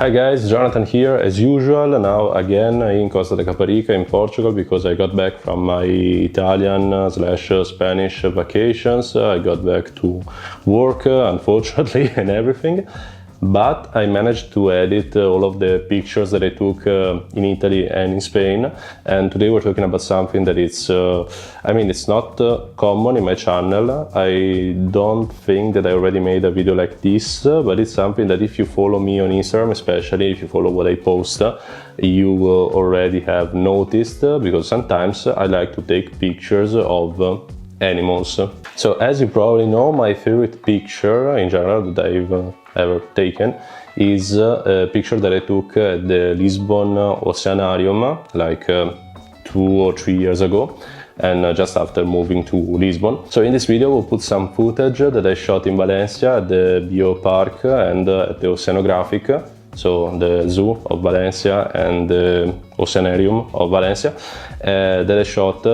Hi guys, Jonathan here as usual, now again in Costa de Caparica in Portugal because I got back from my Italian/Spanish vacations. I got back to work unfortunately and everything, but I managed to edit all of the pictures that I took in Italy and in Spain, and today we're talking about something that it's not common in my channel. I don't think that I already made a video like this, but it's something that if you follow me on Instagram, especially if you follow what I post, you will already have noticed, because sometimes I like to take pictures of animals. So as you probably know, my favorite picture in general that I've ever taken is a picture that I took at the Lisbon Oceanarium like 2 or 3 years ago, and just after moving to Lisbon. So in this video we'll put some footage that I shot in Valencia at the Bioparc and at the Oceanogràfic, so the zoo of Valencia and the Oceanarium of Valencia, that I shot,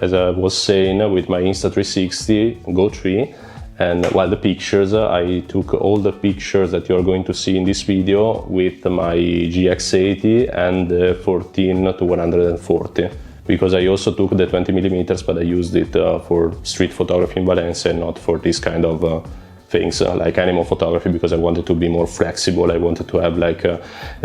as I was saying, with my Insta360 Go 3. And while the pictures, I took all the pictures that you're going to see in this video with my GX80 and the 14-140, because I also took the 20mm, but I used it for street photography in Valencia and not for this kind of things like animal photography, because I wanted to be more flexible. I wanted to have like a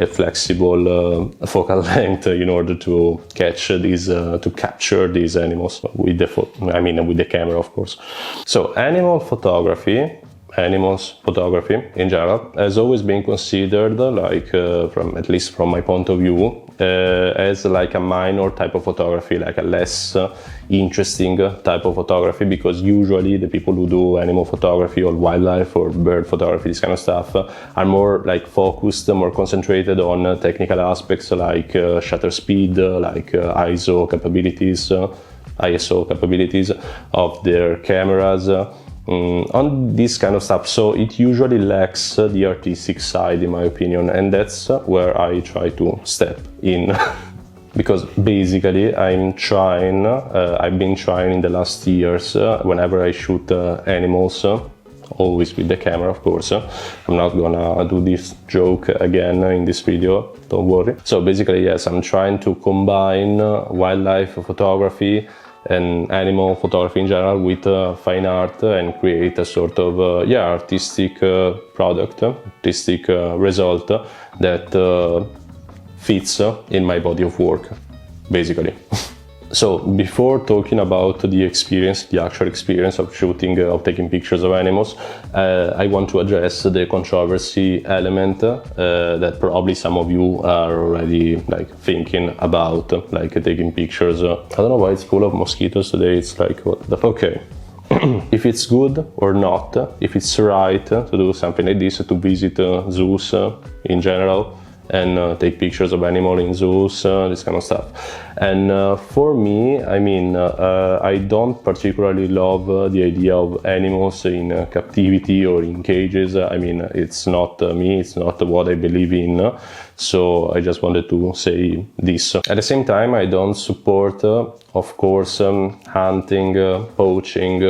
flexible focal length in order to catch these, to capture these animals with the camera, of course. So animals photography in general has always been considered like at least from my point of view, as like a minor type of photography, like a less interesting type of photography, because usually the people who do animal photography or wildlife or bird photography, this kind of stuff, are more like focused, more concentrated on technical aspects like shutter speed, like ISO capabilities of their cameras, on this kind of stuff. So it usually lacks the artistic side, in my opinion, and that's where I try to step in. Because basically I've been trying in the last years, whenever I shoot animals, always with the camera, of course. I'm not gonna do this joke again in this video, don't worry. So basically, yes, I'm trying to combine wildlife photography and animal photography in general with fine art and create a sort of artistic product, artistic result that fits in my body of work, basically. So before talking about the actual experience of shooting, of taking pictures of animals, I want to address the controversy element that probably some of you are already like thinking about, like taking pictures. I don't know why it's full of mosquitoes today. It's like, what the fuck? Okay. If it's good or not, if it's right to do something like this, to visit zoos in general, and take pictures of animals in zoos, this kind of stuff. And for me, I don't particularly love the idea of animals in captivity or in cages. It's not me, it's not what I believe in. So I just wanted to say this. At the same time, I don't support, of course, hunting, poaching,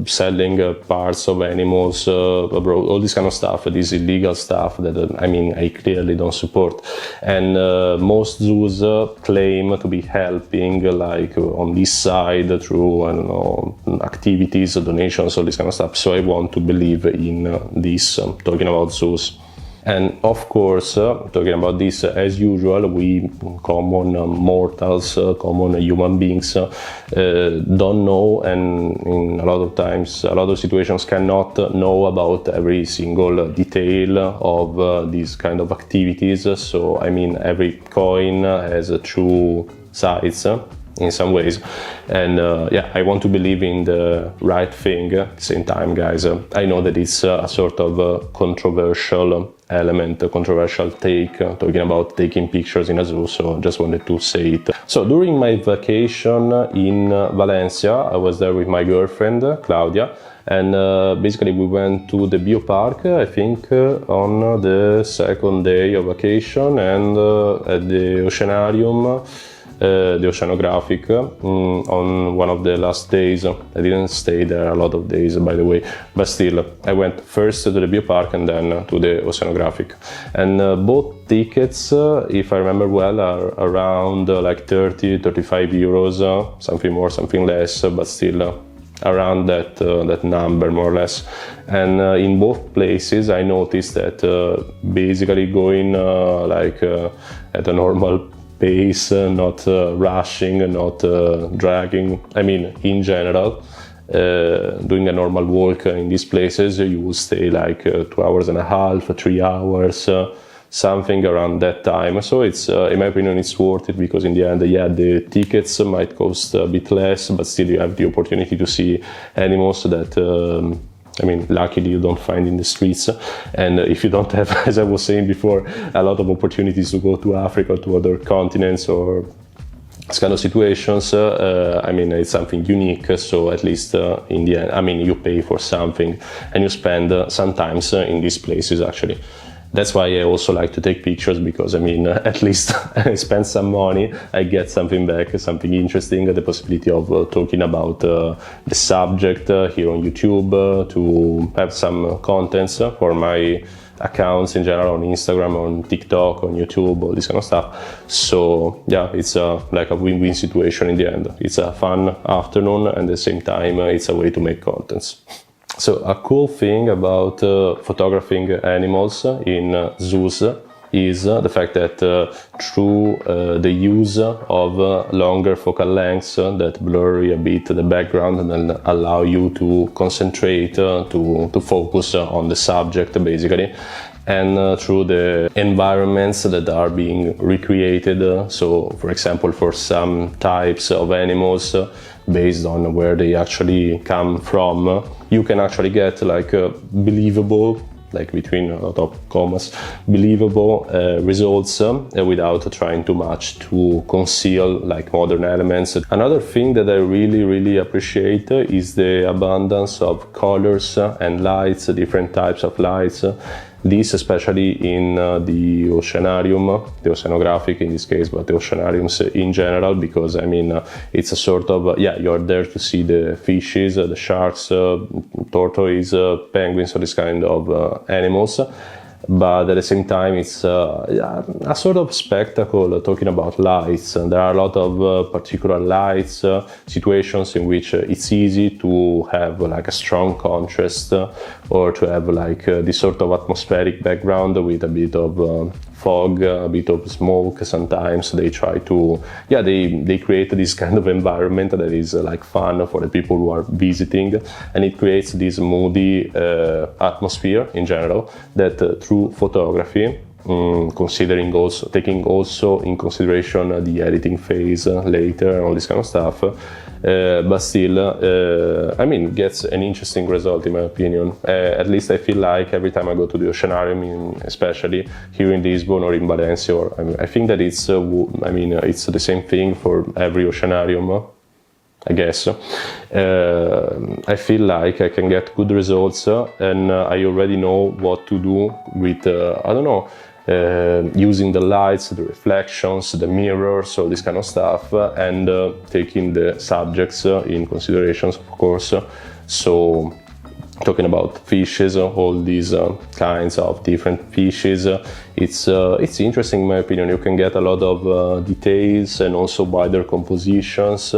selling parts of animals abroad, all this kind of stuff, this illegal stuff that I clearly don't support. And most zoos claim to be helping, like on this side, through, I don't know, activities, donations, all this kind of stuff. So I want to believe in this, talking about zoos. And of course, talking about this, as usual, we common mortals, common human beings, don't know, and in a lot of times, a lot of situations cannot know about every single detail of these kind of activities. So, every coin has two sides in some ways, and I want to believe in the right thing. At the same time, guys, I know that it's a sort of controversial element, a controversial take, talking about taking pictures in a zoo, so just wanted to say it. So during my vacation in Valencia, I was there with my girlfriend Claudia, and basically we went to the Bioparc, I think on the second day of vacation, and at the Oceanarium the Oceanographic, on one of the last days. I didn't stay there a lot of days, by the way, but still, I went first to the Bioparc and then to the Oceanographic. And both tickets, if I remember well, are around like 30-35 euros, something more, something less, but still around that number, more or less. And in both places I noticed that basically going like at a normal pace, not rushing, not dragging, I mean in general, doing a normal walk in these places, you will stay like 2 hours and a half, 3 hours, something around that time. So it's, in my opinion, it's worth it, because in the end, yeah, the tickets might cost a bit less, but still you have the opportunity to see animals that, I mean, luckily you don't find in the streets. And if you don't have, as I was saying before, a lot of opportunities to go to Africa, to other continents, or this kind of situations, I mean, it's something unique. So at least in the end, I mean, you pay for something and you spend sometimes in these places, actually. That's why I also like to take pictures, because I mean, at least I spend some money, I get something back, something interesting, the possibility of talking about the subject here on YouTube, to have some contents for my accounts in general, on Instagram, on TikTok, on YouTube, all this kind of stuff. So yeah, it's like a win-win situation in the end. It's a fun afternoon, and at the same time, it's a way to make contents. So a cool thing about photographing animals in zoos is the fact that through the use of longer focal lengths that blur a bit the background and then allow you to concentrate, to focus on the subject basically, and through the environments that are being recreated. So for example, for some types of animals, based on where they actually come from, you can actually get like a believable, like between a lot of commas, believable results without trying too much to conceal like modern elements. Another thing that I really appreciate is the abundance of colors and lights, different types of lights. This especially in the oceanarium, the oceanographic in this case, but the oceanariums in general, because I mean, it's a sort of, yeah, you're there to see the fishes, the sharks, tortoise, penguins, so this kind of animals. But at the same time, it's a sort of spectacle talking about lights. And there are a lot of particular lights, situations in which it's easy to have like a strong contrast, or to have like this sort of atmospheric background with a bit of fog, a bit of smoke. Sometimes they try to, yeah, they create this kind of environment that is like fun for the people who are visiting, and it creates this moody atmosphere in general that through photography, considering also, taking also in consideration the editing phase later and all this kind of stuff, but still, I mean, gets an interesting result in my opinion. At least I feel like every time I go to the oceanarium, especially here in Lisbon or in Valencia, or I think that it's, I mean, it's the same thing for every oceanarium, I guess. I feel like I can get good results, and I already know what to do with, I don't know, using the lights, the reflections, the mirrors, all this kind of stuff, and taking the subjects in considerations, of course. So talking about fishes, all these kinds of different fishes, it's interesting in my opinion. You can get a lot of details and also wider compositions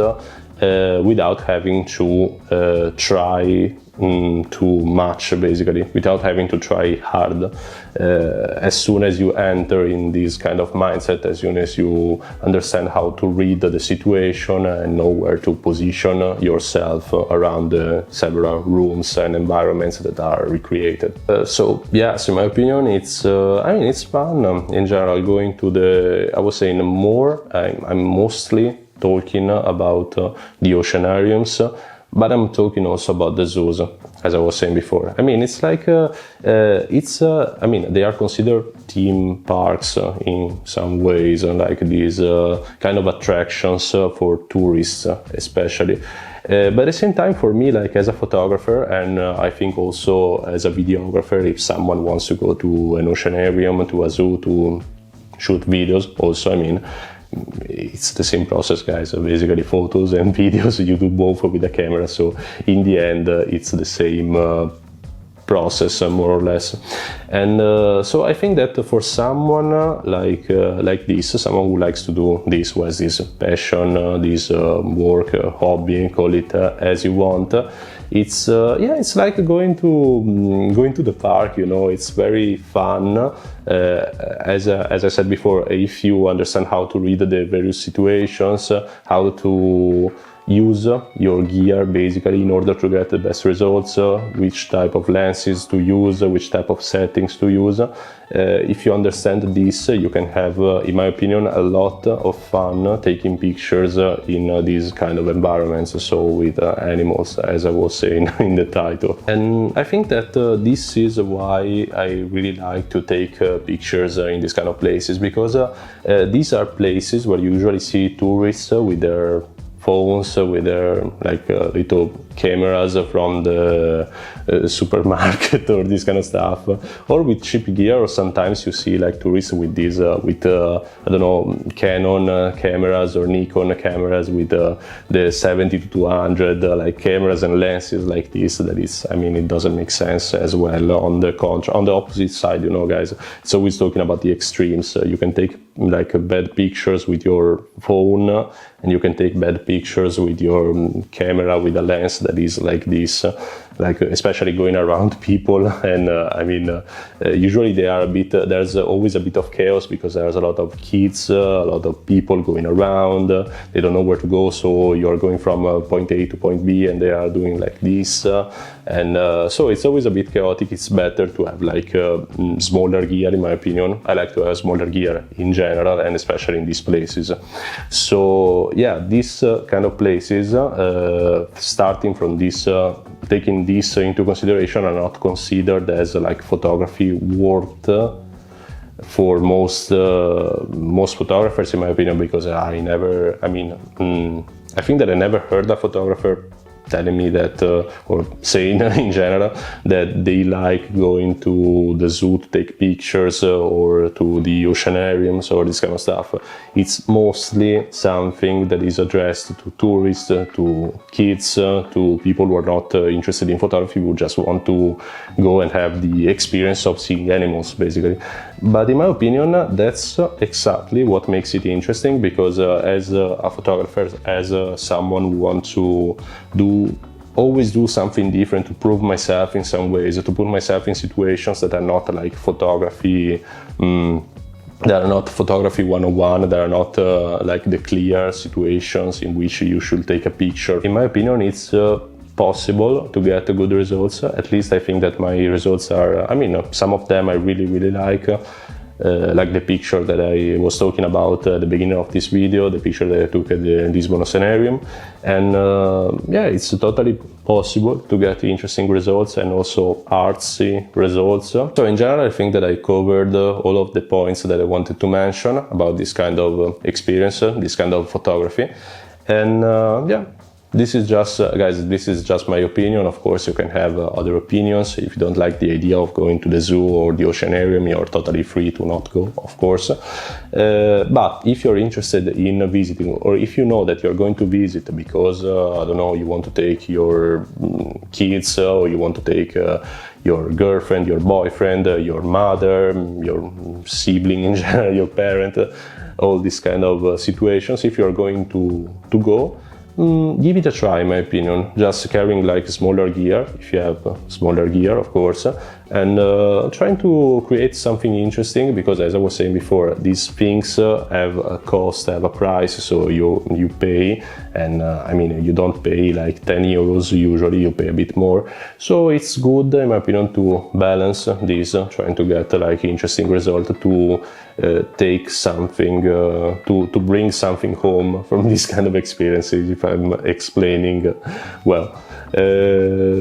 without having to try too much, basically, without having to try hard. As soon as you enter in this kind of mindset, as soon as you understand how to read the situation and know where to position yourself around the several rooms and environments that are recreated. So yes, in my opinion, it's I mean, it's fun in general going to the, I was saying more, I'm mostly talking about the oceanariums, but I'm talking also about the zoos, as I was saying before. I mean, it's like, I mean, they are considered theme parks in some ways, like these kind of attractions for tourists, especially. But at the same time, for me, like as a photographer, and I think also as a videographer, if someone wants to go to an oceanarium, to a zoo, to shoot videos also, I mean, it's the same process, guys. Basically photos and videos, you do both with the camera, so in the end it's the same process, more or less. And so I think that for someone like this, someone who likes to do this, who has this passion, this work, hobby, call it as you want, it's yeah, it's like going to the park, you know. It's very fun. As I said before, if you understand how to read the various situations, how to use your gear basically in order to get the best results, which type of lenses to use, which type of settings to use. If you understand this, you can have, in my opinion, a lot of fun taking pictures in these kind of environments, so with animals, as I was saying in the title. And I think that this is why I really like to take pictures in these kind of places, because these are places where you usually see tourists with their phones, with their like little cameras from the supermarket or this kind of stuff, or with cheap gear, or sometimes you see like tourists with these with I don't know, Canon cameras or Nikon cameras with the 70 to 200 like cameras and lenses like this. That is, I mean, it doesn't make sense as well. On the opposite side, you know, guys, it's always talking about the extremes. You can take like bad pictures with your phone, and you can take bad pictures with your camera with a lens that is like this, like especially going around people. And I mean, usually they are a bit, there's always a bit of chaos, because there's a lot of kids, a lot of people going around, they don't know where to go, so you're going from point A to point B and they are doing like this, and so it's always a bit chaotic. It's better to have like smaller gear, in my opinion. I like to have smaller gear in general, and especially in these places. So yeah, these kind of places, starting from this, taking this into consideration, are not considered as like photography worth for most photographers, in my opinion, because I think that I never heard a photographer telling me that, or saying in general, that they like going to the zoo to take pictures, or to the oceanariums or this kind of stuff. It's mostly something that is addressed to tourists, to kids, to people who are not interested in photography, who just want to go and have the experience of seeing animals, basically. But in my opinion, that's exactly what makes it interesting, because as a photographer, as someone who wants to always do something different, to prove myself in some ways, to put myself in situations that are not like photography, that are not photography 101, that are not like the clear situations in which you should take a picture. In my opinion, it's possible to get good results. At least I think that my results are, I mean, some of them I really like the picture that I was talking about at the beginning of this video, the picture that I took at the Lisbon Oceanarium. And yeah, it's totally possible to get interesting results, and also artsy results. So in general, I think that I covered all of the points that I wanted to mention about this kind of experience, this kind of photography. And yeah, this is just, guys, this is just my opinion. Of course, you can have other opinions. If you don't like the idea of going to the zoo or the oceanarium, you're totally free to not go, of course. But if you're interested in visiting, or if you know that you're going to visit because, I don't know, you want to take your kids, or you want to take your girlfriend, your boyfriend, your mother, your sibling in general, your parent, all these kind of situations, if you're going to go, give it a try, in my opinion. Just carrying like smaller gear, if you have smaller gear, of course, and trying to create something interesting, because as I was saying before, these things have a cost, have a price, so you pay, and I mean, you don't pay like 10 euros, usually you pay a bit more. So it's good, in my opinion, to balance this, trying to get like interesting result, to take something, to bring something home from this kind of experiences, if I'm explaining well.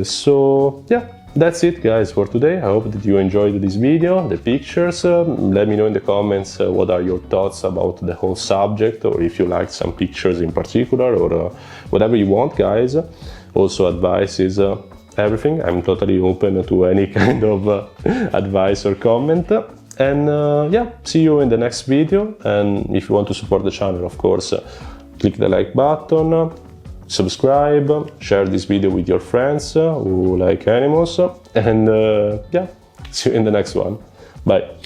So yeah, that's it, guys, for today. I hope that you enjoyed this video, the pictures. Let me know in the comments what are your thoughts about the whole subject, or if you liked some pictures in particular, or whatever you want, guys. Also, advice is everything. I'm totally open to any kind of advice or comment. And yeah, see you in the next video. And if you want to support the channel, of course, click the like button, subscribe, share this video with your friends who like animals, and yeah, see you in the next one. Bye.